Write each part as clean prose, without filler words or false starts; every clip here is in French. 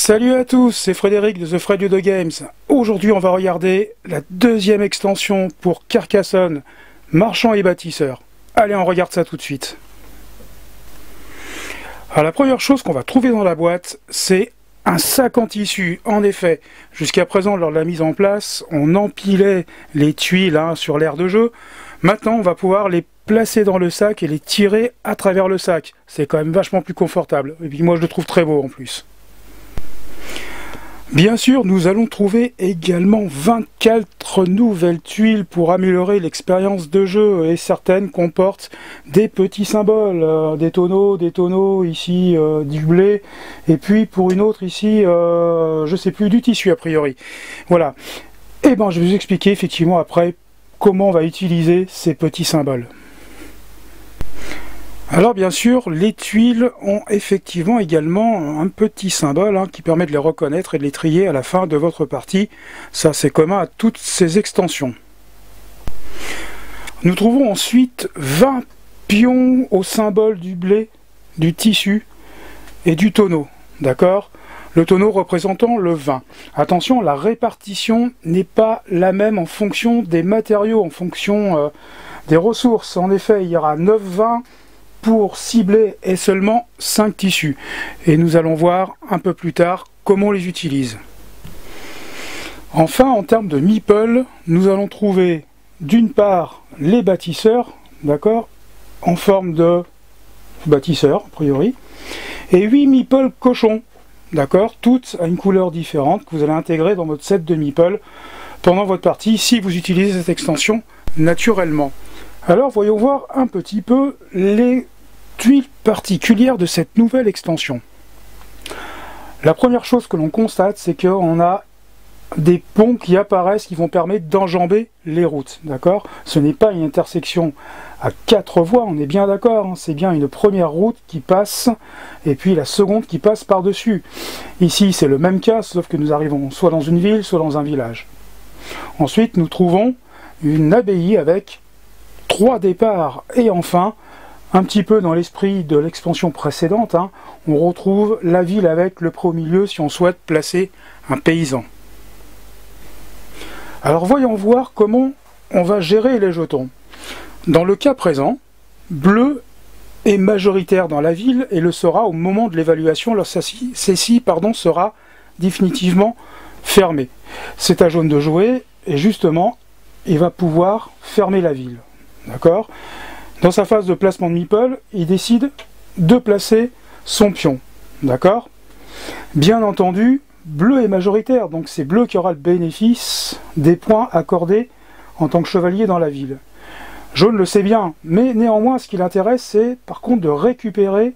Salut à tous, c'est Frédéric de The Fred Ludo Games. Aujourd'hui on va regarder la deuxième extension pour Carcassonne, marchand et bâtisseur. Allez, on regarde ça tout de suite. Alors la première chose qu'on va trouver dans la boîte, c'est un sac en tissu. En effet, jusqu'à présent lors de la mise en place, on empilait les tuiles sur l'aire de jeu. Maintenant on va pouvoir les placer dans le sac et les tirer à travers le sac. C'est quand même vachement plus confortable. Et puis moi je le trouve très beau en plus. Bien sûr, nous allons trouver également 24 nouvelles tuiles pour améliorer l'expérience de jeu, et certaines comportent des petits symboles, des tonneaux ici, du blé, et puis pour une autre ici, je sais plus, du tissu a priori. Voilà. Et ben je vais vous expliquer effectivement après comment on va utiliser ces petits symboles. Alors bien sûr, les tuiles ont effectivement également un petit symbole qui permet de les reconnaître et de les trier à la fin de votre partie. Ça c'est commun à toutes ces extensions. Nous trouvons ensuite 20 pions au symbole du blé, du tissu et du tonneau. D'accord ? Le tonneau représentant le vin. Attention, la répartition n'est pas la même en fonction des matériaux, en fonction des ressources. En effet, il y aura 9 vins pour cibler et seulement 5 tissus. Et nous allons voir un peu plus tard comment on les utilise. Enfin, en termes de meeple, nous allons trouver d'une part les bâtisseurs, d'accord, en forme de bâtisseurs a priori, et 8 meeples cochons, d'accord, toutes à une couleur différente que vous allez intégrer dans votre set de meeple pendant votre partie si vous utilisez cette extension naturellement. Alors voyons voir un petit peu les tuiles particulières de cette nouvelle extension. La première chose que l'on constate, c'est qu'on a des ponts qui apparaissent qui vont permettre d'enjamber les routes. D'accord ? Ce n'est pas une intersection à 4 voies, on est bien d'accord, c'est bien une première route qui passe et puis la seconde qui passe par-dessus. Ici c'est le même cas, sauf que nous arrivons soit dans une ville, soit dans un village. Ensuite nous trouvons une abbaye avec 3 départs et enfin, un petit peu dans l'esprit de l'expansion précédente, on retrouve la ville avec le pré au milieu si on souhaite placer un paysan. Alors voyons voir comment on va gérer les jetons. Dans le cas présent, bleu est majoritaire dans la ville et le sera au moment de l'évaluation lorsque celle-ci sera définitivement fermée. C'est à jaune de jouer et justement il va pouvoir fermer la ville. D'accord ? Dans sa phase de placement de meeple, il décide de placer son pion. D'accord ? Bien entendu, bleu est majoritaire, donc c'est bleu qui aura le bénéfice des points accordés en tant que chevalier dans la ville. Jaune le sait bien, mais néanmoins, ce qui l'intéresse, c'est par contre de récupérer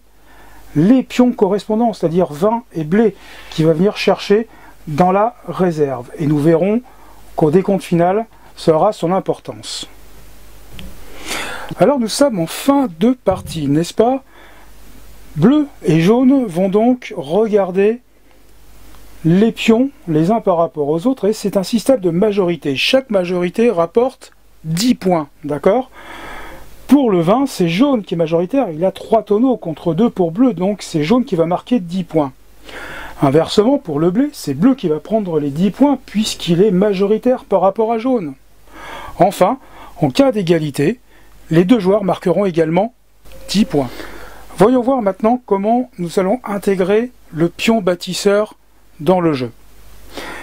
les pions correspondants, c'est-à-dire vin et blé, qui va venir chercher dans la réserve. Et nous verrons qu'au décompte final, ça aura son importance. Alors nous sommes en fin de partie, n'est-ce pas? Bleu et jaune vont donc regarder les pions les uns par rapport aux autres et c'est un système de majorité. Chaque majorité rapporte 10 points, d'accord? Pour le vin, c'est jaune qui est majoritaire, il a 3 tonneaux contre 2 pour bleu, donc c'est jaune qui va marquer 10 points. Inversement, pour le blé, c'est bleu qui va prendre les 10 points puisqu'il est majoritaire par rapport à jaune. Enfin, en cas d'égalité, les deux joueurs marqueront également 10 points. Voyons voir maintenant comment nous allons intégrer le pion bâtisseur dans le jeu.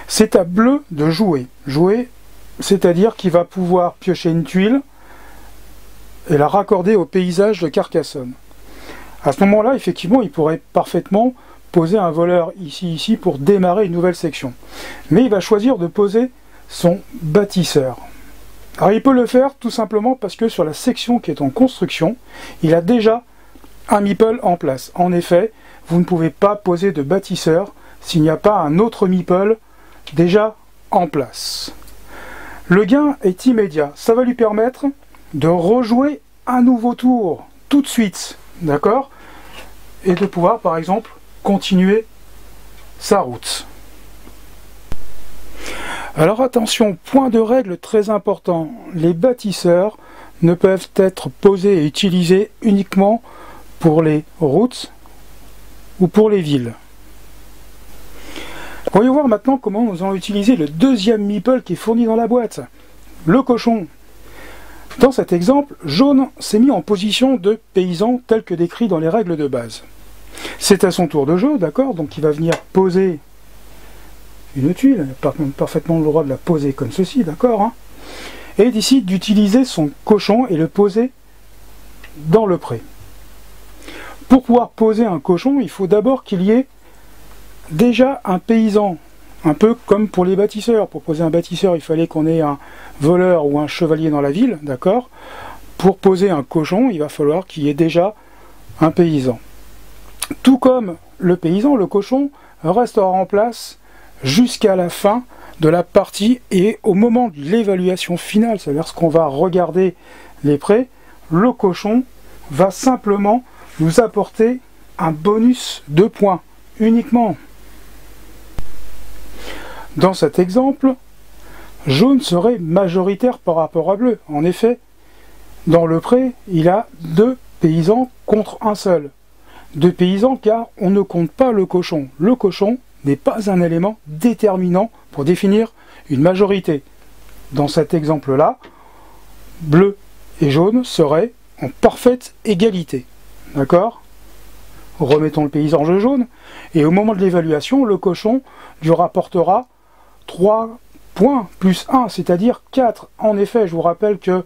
C'est à bleu de jouer. Jouer, c'est-à-dire qu'il va pouvoir piocher une tuile et la raccorder au paysage de Carcassonne. À ce moment-là, effectivement, il pourrait parfaitement poser un voleur ici pour démarrer une nouvelle section. Mais il va choisir de poser son bâtisseur. Alors il peut le faire tout simplement parce que sur la section qui est en construction, il a déjà un meeple en place. En effet, vous ne pouvez pas poser de bâtisseur s'il n'y a pas un autre meeple déjà en place. Le gain est immédiat. Ça va lui permettre de rejouer un nouveau tour tout de suite, d'accord? Et de pouvoir par exemple continuer sa route. Alors attention, point de règle très important, les bâtisseurs ne peuvent être posés et utilisés uniquement pour les routes ou pour les villes. Voyons voir maintenant comment nous allons utiliser le deuxième meeple qui est fourni dans la boîte. Le cochon. Dans cet exemple, jaune s'est mis en position de paysan tel que décrit dans les règles de base. C'est à son tour de jeu, d'accord? Donc il va venir poser une tuile, il a parfaitement le droit de la poser comme ceci, d'accord, hein, et il décide d'utiliser son cochon et le poser dans le pré. Pour pouvoir poser un cochon, il faut d'abord qu'il y ait déjà un paysan, un peu comme pour les bâtisseurs. Pour poser un bâtisseur, il fallait qu'on ait un voleur ou un chevalier dans la ville, d'accord? Pour poser un cochon, il va falloir qu'il y ait déjà un paysan. Tout comme le paysan, le cochon restera en place jusqu'à la fin de la partie et au moment de l'évaluation finale, c'est-à-dire lorsqu'on va regarder les prés, le cochon va simplement nous apporter un bonus de points uniquement. Dans cet exemple, jaune serait majoritaire par rapport à bleu. En effet, dans le pré, il a 2 paysans contre un seul. 2 paysans car on ne compte pas le cochon. Le cochon n'est pas un élément déterminant pour définir une majorité. Dans cet exemple-là, bleu et jaune seraient en parfaite égalité. D'accord? Remettons le paysan en jeu jaune, et au moment de l'évaluation, le cochon lui rapportera 3 points plus 1, c'est-à-dire 4. En effet, je vous rappelle que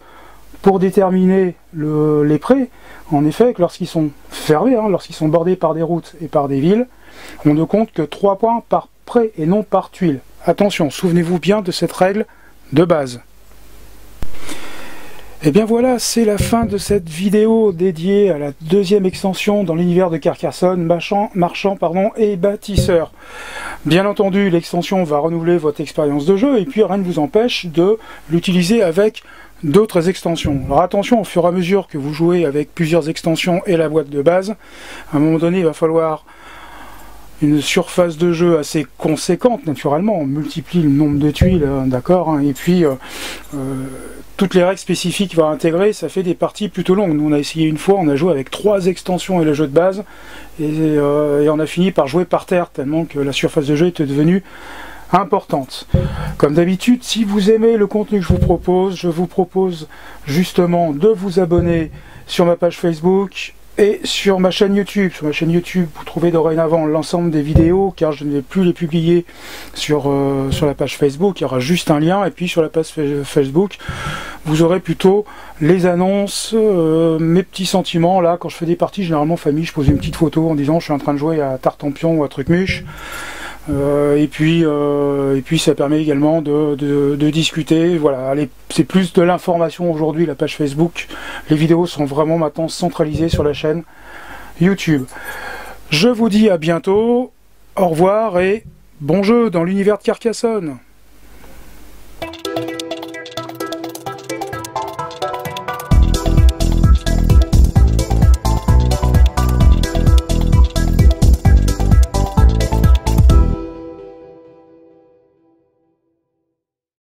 pour déterminer les prés, en effet, lorsqu'ils sont fermés, hein, lorsqu'ils sont bordés par des routes et par des villes, on ne compte que 3 points par pré et non par tuile. Attention, souvenez-vous bien de cette règle de base. Et bien voilà, c'est la fin de cette vidéo dédiée à la deuxième extension dans l'univers de Carcassonne, marchand et bâtisseur. Bien entendu, l'extension va renouveler votre expérience de jeu et puis rien ne vous empêche de l'utiliser avec d'autres extensions. Alors attention, au fur et à mesure que vous jouez avec plusieurs extensions et la boîte de base, à un moment donné, il va falloir une surface de jeu assez conséquente, naturellement, on multiplie le nombre de tuiles, d'accord, hein, et puis toutes les règles spécifiques qu'il va intégrer, ça fait des parties plutôt longues. Nous on a essayé une fois, on a joué avec 3 extensions et le jeu de base, et on a fini par jouer par terre, tellement que la surface de jeu était devenue importante. Comme d'habitude, si vous aimez le contenu que je vous propose justement de vous abonner sur ma page Facebook, et sur ma chaîne YouTube. Sur ma chaîne YouTube, vous trouvez dorénavant l'ensemble des vidéos, car je ne vais plus les publier sur la page Facebook. Il y aura juste un lien, et puis sur la page Facebook, vous aurez plutôt les annonces, mes petits sentiments. Là, quand je fais des parties, généralement famille, je pose une petite photo en disant je suis en train de jouer à Tartampion ou à Trucmuche. Et puis ça permet également de discuter. Voilà, c'est plus de l'information aujourd'hui, la page Facebook. Les vidéos sont vraiment maintenant centralisées sur la chaîne YouTube. Je vous dis à bientôt, au revoir et bon jeu dans l'univers de Carcassonne.